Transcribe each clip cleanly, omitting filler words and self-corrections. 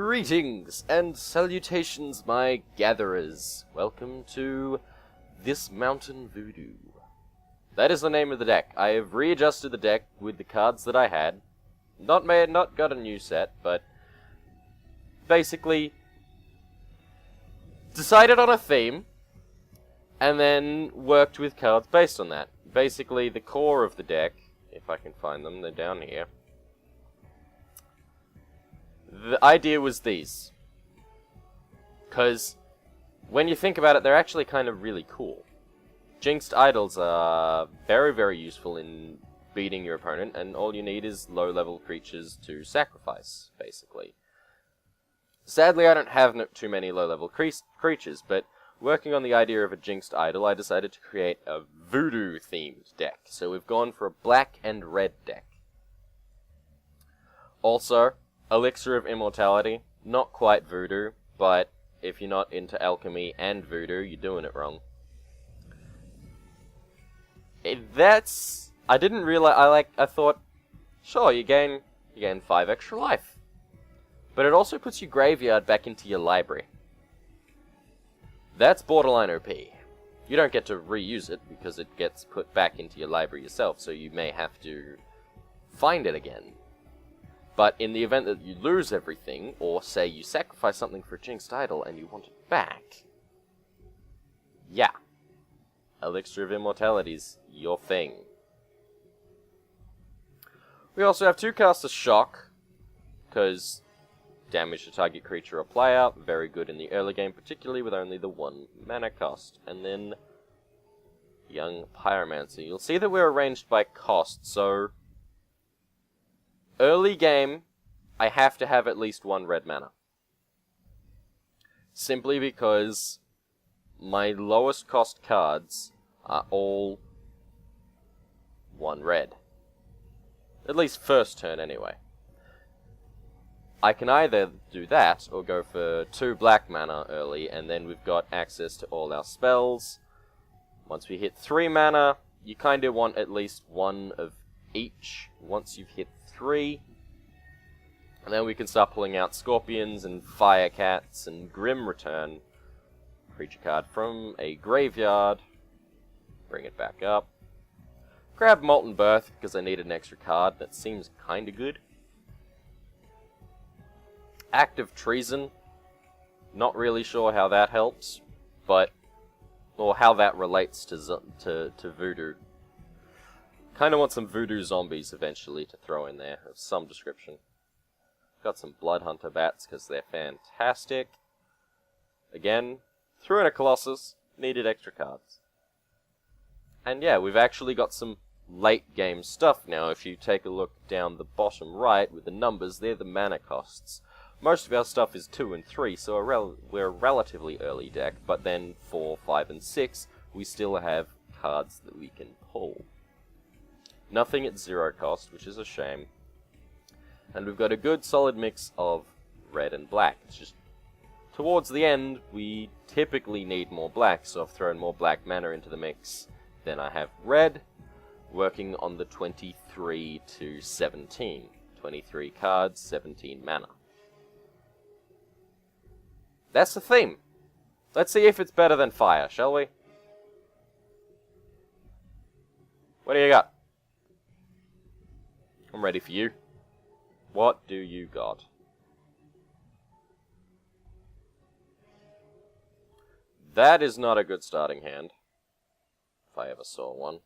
Greetings and salutations, my gatherers. Welcome to this mountain voodoo. That is the name of the deck. I have readjusted the deck with the cards that I had. Not got a new set, but basically decided on a theme and then worked with cards based on that. Basically, the core of the deck, if I can find them, they're down here. The idea was these. Because when you think about it, they're actually kind of really cool. Jinxed Idols are very, very useful in beating your opponent, and all you need is low-level creatures to sacrifice, basically. Sadly, I don't have too many low-level creatures, but working on the idea of a Jinxed Idol, I decided to create a Voodoo-themed deck. So we've gone for a black and red deck. Also, Elixir of Immortality, not quite Voodoo, but if you're not into alchemy and Voodoo, you're doing it wrong. I didn't realize, I thought, sure, you gain 5 extra life. But it also puts your graveyard back into your library. That's borderline OP. You don't get to reuse it because it gets put back into your library yourself, so you may have to find it again. But in the event that you lose everything, or say you sacrifice something for a Jinxed Idol and you want it back, yeah, Elixir of Immortality's your thing. We also have 2 casts of Shock, because damage to target creature or player, very good in the early game, particularly with only the 1 mana cost. And then Young Pyromancer. You'll see that we're arranged by cost, so early game, I have to have at least 1 red mana. Simply because my lowest cost cards are all 1 red. At least first turn, anyway. I can either do that, or go for 2 black mana early, and then we've got access to all our spells. Once we hit 3 mana, you kind of want at least 1 of each. Once you've hit 3, and then we can start pulling out Scorpions and Fire Cats and Grim Return. Creature card from a graveyard. Bring it back up. Grab Molten Birth, because I need an extra card. That seems kinda good. Act of Treason. Not really sure how that helps, but or how that relates to Voodoo. Kinda want some Voodoo zombies eventually to throw in there of some description. Got some Bloodhunter bats because they're fantastic. Again, threw in a Colossus, needed extra cards. And yeah, we've actually got some late game stuff now. If you take a look down the bottom right with the numbers, they're the mana costs. Most of our stuff is 2 and 3, so we're a relatively early deck, but then 4, 5, and 6, we still have cards that we can pull. Nothing at 0 cost, which is a shame. And we've got a good solid mix of red and black. It's just, towards the end, we typically need more black, so I've thrown more black mana into the mix than I have red, working on the 23 to 17. 23 cards, 17 mana. That's the theme. Let's see if it's better than fire, shall we? What do you got? I'm ready for you. What do you got? That is not a good starting hand, if I ever saw one.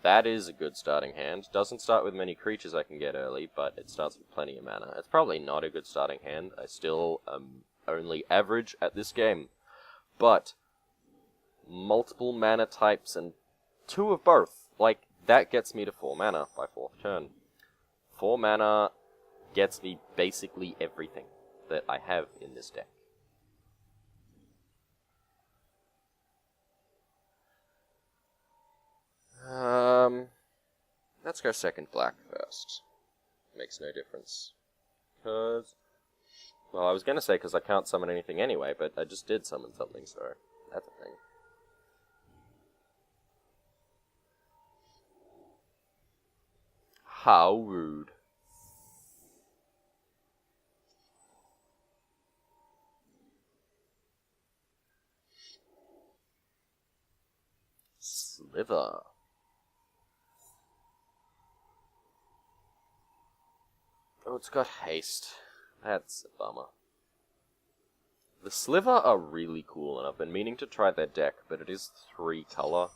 That is a good starting hand. Doesn't start with many creatures I can get early, but it starts with plenty of mana. It's probably not a good starting hand. I still am only average at this game. But multiple mana types and 2 of both. Like, that gets me to 4 mana by 4th turn. 4 mana gets me basically everything that I have in this deck. Let's go second black first. Makes no difference. Well, I was gonna say because I can't summon anything anyway, but I just did summon something, so that's a thing. How rude. Sliver. Oh, it's got haste. That's a bummer. The Sliver are really cool, and I've been meaning to try their deck, but it is 3 color.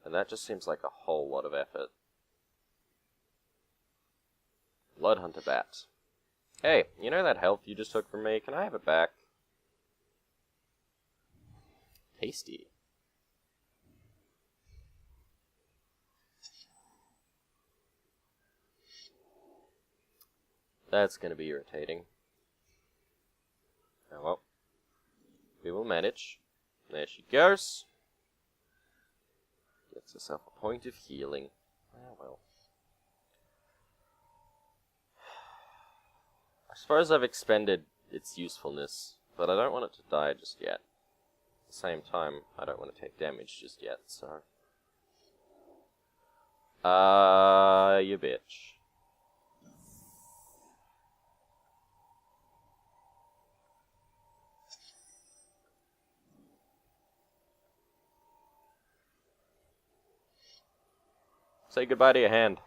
And that just seems like a whole lot of effort. Bloodhunter Bat. Hey, you know that health you just took from me? Can I have it back? Tasty. That's gonna be irritating. Oh well. We will manage. There she goes. Gets herself a point of healing. Oh well. I suppose I've expended its usefulness, but I don't want it to die just yet. At the same time, I don't want to take damage just yet, so... you bitch. Say goodbye to your hand.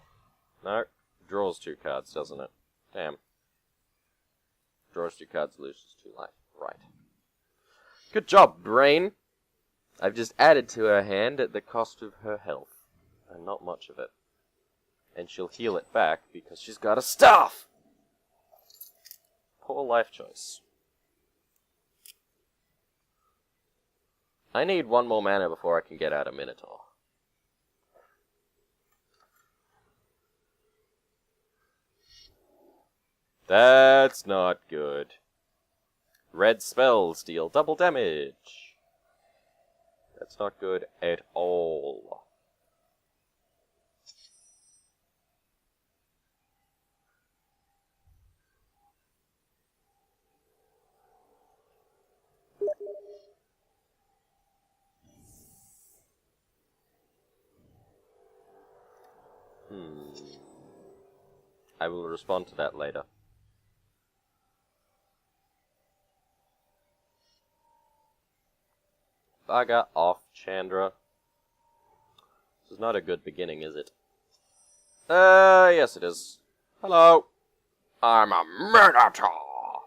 No, draws 2 cards, doesn't it? Damn. Draws 2 cards, loses 2 life. Right. Good job, brain! I've just added to her hand at the cost of her health. And not much of it. And she'll heal it back because she's got a staff! Poor life choice. I need 1 more mana before I can get out a Minotaur. That's not good. Red spells deal double damage. That's not good at all. I will respond to that later. Bugger off, Chandra. This is not a good beginning, is it? Yes it is. Hello. I'm a Minotaur.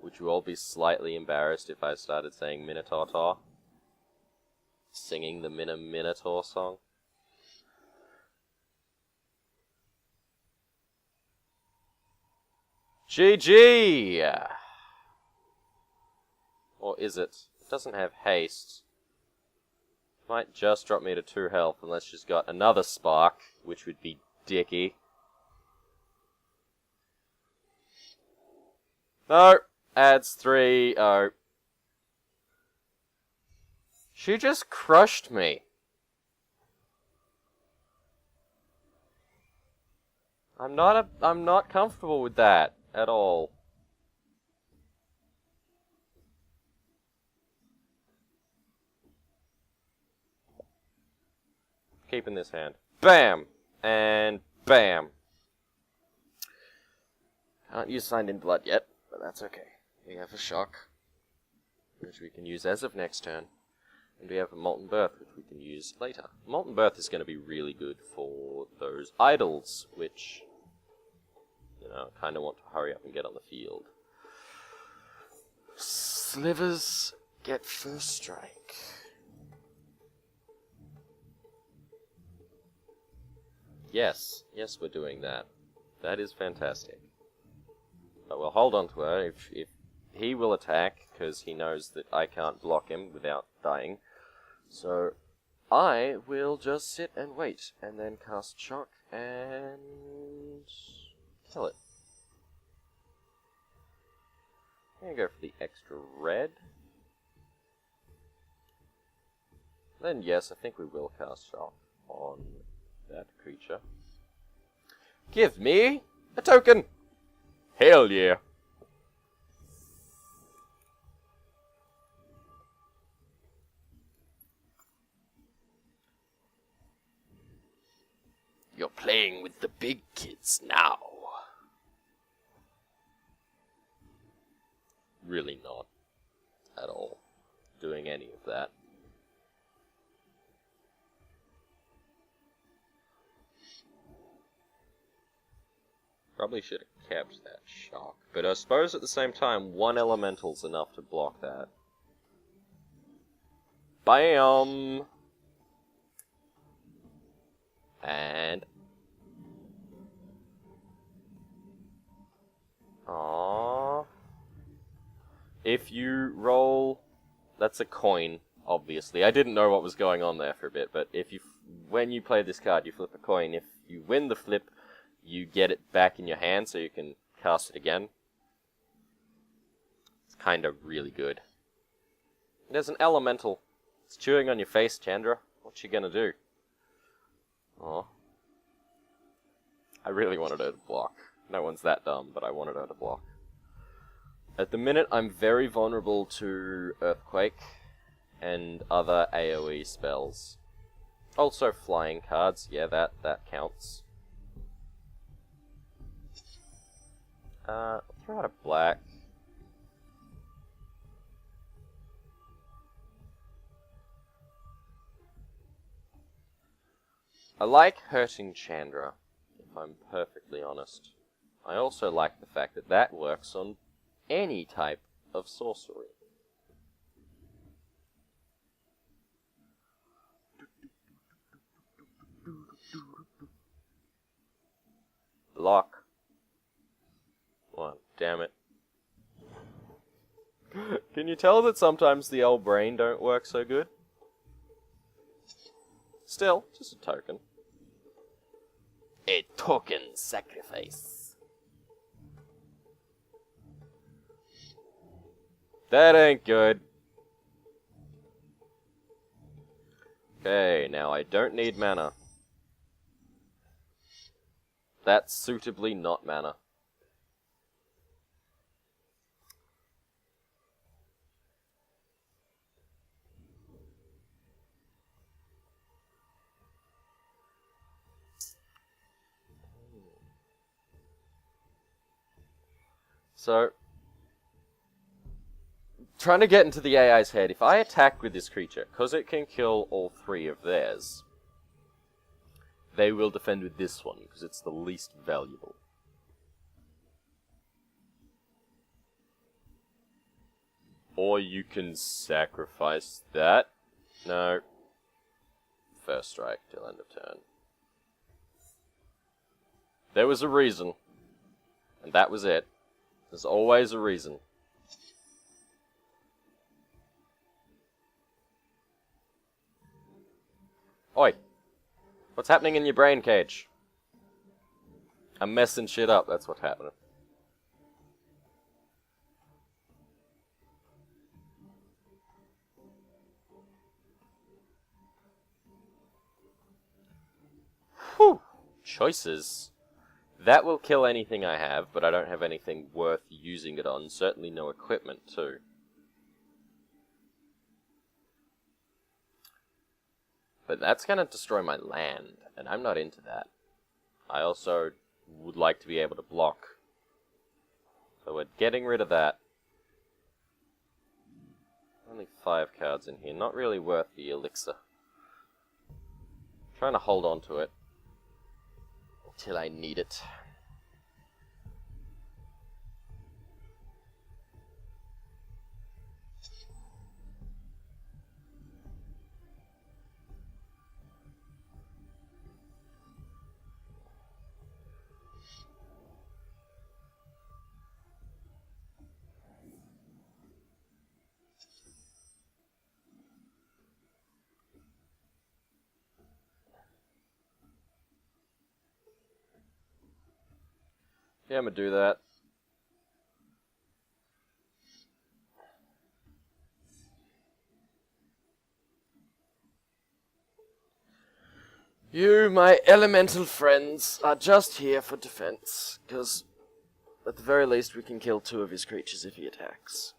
Would you all be slightly embarrassed if I started saying Minotaur? Singing the Minotaur song? GG! Or is it? It doesn't have haste. Might just drop me to 2 health unless she's got another spark, which would be dicky. No! Adds 3. Oh. She just crushed me. I'm not comfortable with that at all. Keeping this hand. Bam! And bam. Can't use Signed in Blood yet, but that's okay. We have a Shock, which we can use as of next turn. And we have a Molten Birth, which we can use later. Molten Birth is going to be really good for those idols, which, you know, I kind of want to hurry up and get on the field. Slivers get first strike. Yes, we're doing that. That is fantastic. But we'll hold on to her if he will attack, because he knows that I can't block him without dying. So I will just sit and wait, and then cast Shock and kill it. I'm gonna go for the extra red. Then yes, I think we will cast Shock on that creature. Give me a token! Hell yeah! You're playing with the big kids now. really not at all doing any of that. Probably should have kept that shock, but I suppose at the same time, one elemental's enough to block that. Bam! And... aww. If you roll... that's a coin, obviously. I didn't know what was going on there for a bit, but if you... when you play this card, you flip a coin. If you win the flip, you get it back in your hand so you can cast it again. It's kind of really good. There's an elemental. It's chewing on your face, Chandra. What you gonna do? Oh. I really wanted her to block. No one's that dumb, but I wanted her to block. At the minute, I'm very vulnerable to Earthquake and other AoE spells. Also flying cards, yeah, that counts. Throw out a black. I like hurting Chandra, if I'm perfectly honest. I also like the fact that that works on any type of sorcery. Block. One, damn it. Can you tell that sometimes the old brain don't work so good? Still, just a token. A token sacrifice. That ain't good. Okay, now I don't need mana. That's suitably not mana. So, trying to get into the AI's head, if I attack with this creature, because it can kill all three of theirs, they will defend with this one, because it's the least valuable. Or you can sacrifice that. No. First strike till end of turn. There was a reason. And that was it. There's always a reason. Oi! What's happening in your brain cage? I'm messing shit up, that's what's happening. Whew! Choices. That will kill anything I have, but I don't have anything worth using it on. Certainly no equipment, too. But that's going to destroy my land, and I'm not into that. I also would like to be able to block. So we're getting rid of that. Only 5 cards in here, not really worth the elixir. Trying to hold on to it till I need it. Yeah, I'm gonna do that. You, my elemental friends, are just here for defense, because at the very least we can kill 2 of his creatures if he attacks.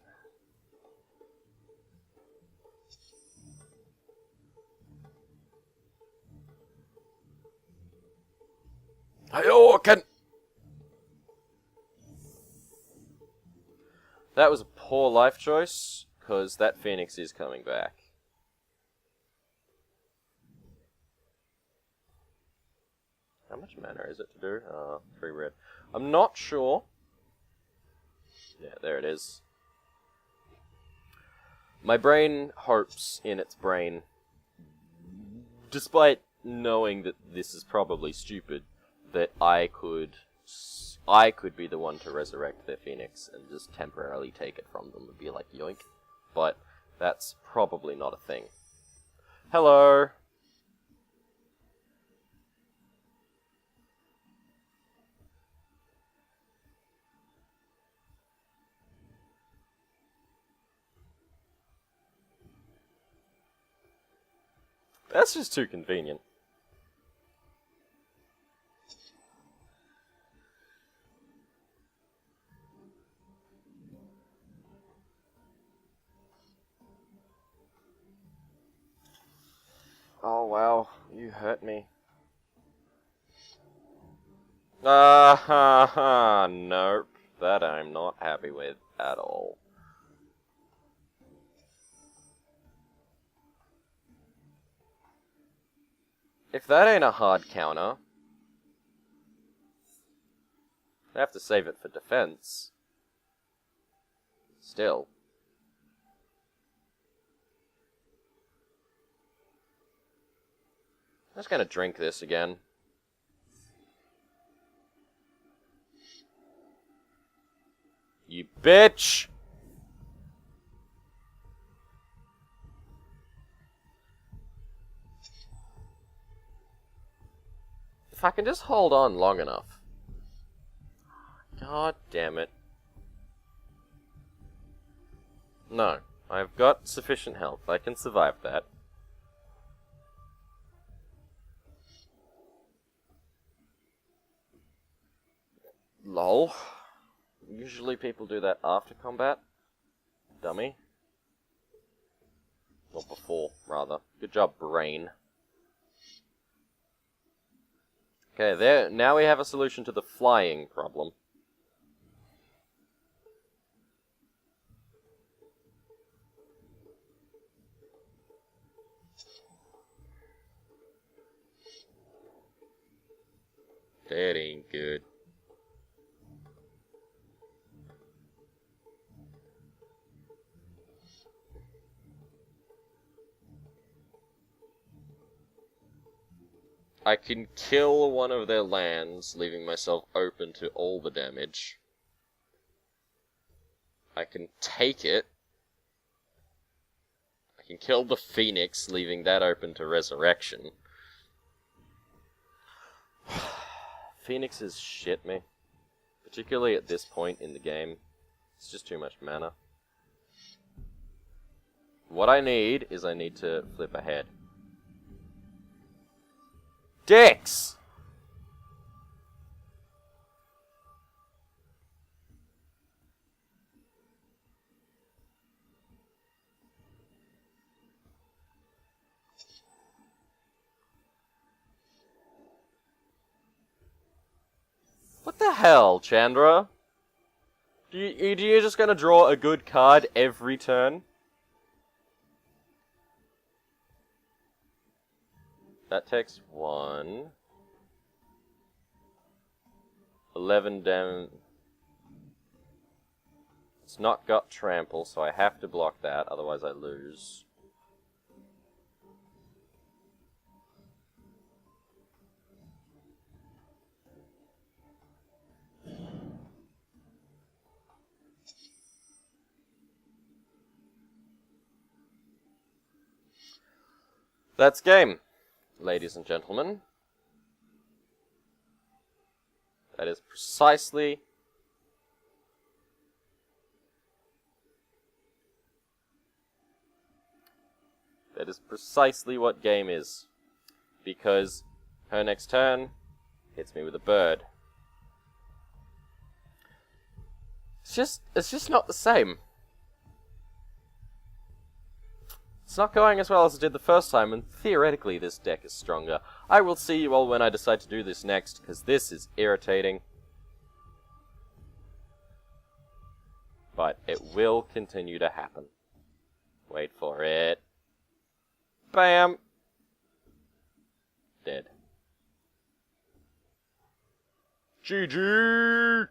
Hadouken! That was a poor life choice, because that Phoenix is coming back. How much mana is it to do? 3 red. I'm not sure. Yeah, there it is. My brain hopes in its brain, despite knowing that this is probably stupid, that I could be the one to resurrect their Phoenix and just temporarily take it from them and be like, yoink. But that's probably not a thing. Hello! That's just too convenient. Oh wow, you hurt me. Nope. That I'm not happy with at all. If that ain't a hard counter, I have to save it for defense. Still. I'm just gonna drink this again. You bitch! If I can just hold on long enough. God damn it. No, I've got sufficient health. I can survive that. Lol. Usually people do that after combat. Dummy. Or before, rather. Good job, brain. Okay, there. Now we have a solution to the flying problem. That ain't good. I can kill one of their lands, leaving myself open to all the damage. I can take it. I can kill the Phoenix, leaving that open to resurrection. Phoenixes shit me. Particularly at this point in the game. It's just too much mana. What I need is I need to flip ahead. Dicks! What the hell, Chandra? Do you just gonna draw a good card every turn? That takes 1. 11 damage. It's not got trample, so I have to block that, otherwise I lose. That's game, ladies and gentlemen. That is precisely what game is. Because her next turn hits me with a bird. It's just not the same. It's not going as well as it did the first time, and theoretically this deck is stronger. I will see you all when I decide to do this next, because this is irritating. But it will continue to happen. Wait for it. Bam! Dead. GG!